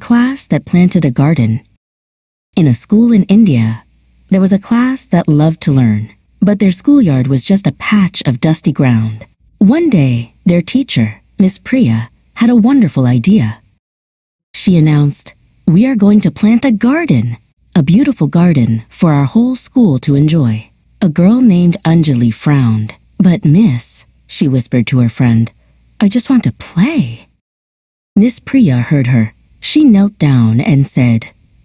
class that planted a garden. In a school in India, there was a class that loved to learn, but their schoolyard was just a patch of dusty ground. One day, their teacher, Miss Priya, had a wonderful idea. She announced, "We are going to plant a garden, a beautiful garden for our whole school to enjoy." A girl named Anjali frowned. "But miss," she whispered to her friend, "I just want to play." Miss Priya heard her. She knelt down and said,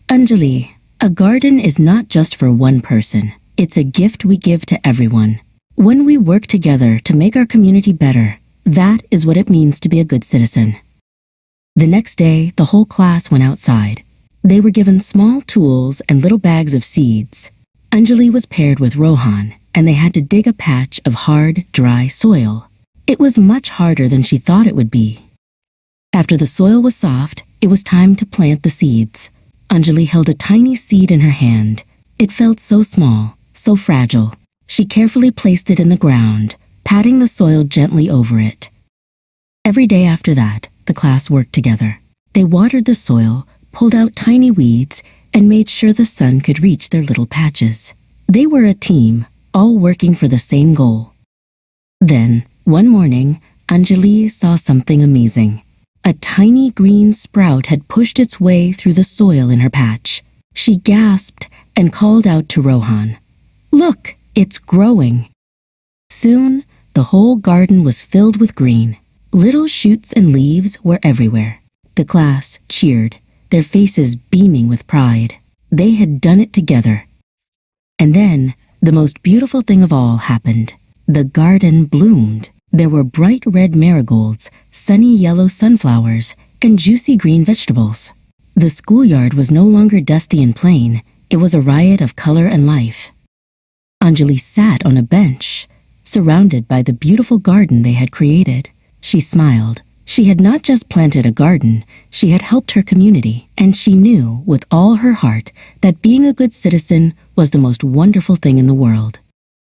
"Anjali, a garden is not just for one person. It's a gift we give to everyone. When we work together to make our community better, that is what it means to be a good citizen." The next day, the whole class went outside. They were given small tools and little bags of seeds. Anjali was paired with Rohan, and they had to dig a patch of hard, dry soil. It was much harder than she thought it would be. After the soil was soft, it was time to plant the seeds. Anjali held a tiny seed in her hand. It felt so small, so fragile. She carefully placed it in the ground, patting the soil gently over it. Every day after that, the class worked together. They watered the soil, pulled out tiny weeds, and made sure the sun could reach their little patches. They were a team, all working for the same goal. Then, one morning, Anjali saw something amazing. A tiny green sprout had pushed its way through the soil in her patch. She gasped and called out to Rohan, "Look, it's growing." Soon, the whole garden was filled with green. Little shoots and leaves were everywhere. The class cheered, their faces beaming with pride. They had done it together. And then, the most beautiful thing of all happened. The garden bloomed. There were bright red marigolds, sunny yellow sunflowers, and juicy green vegetables. The schoolyard was no longer dusty and plain. It was a riot of color and life. Anjali sat on a bench, surrounded by the beautiful garden they had created. She smiled. She had not just planted a garden, she had helped her community, and she knew with all her heart that being a good citizen was the most wonderful thing in the world.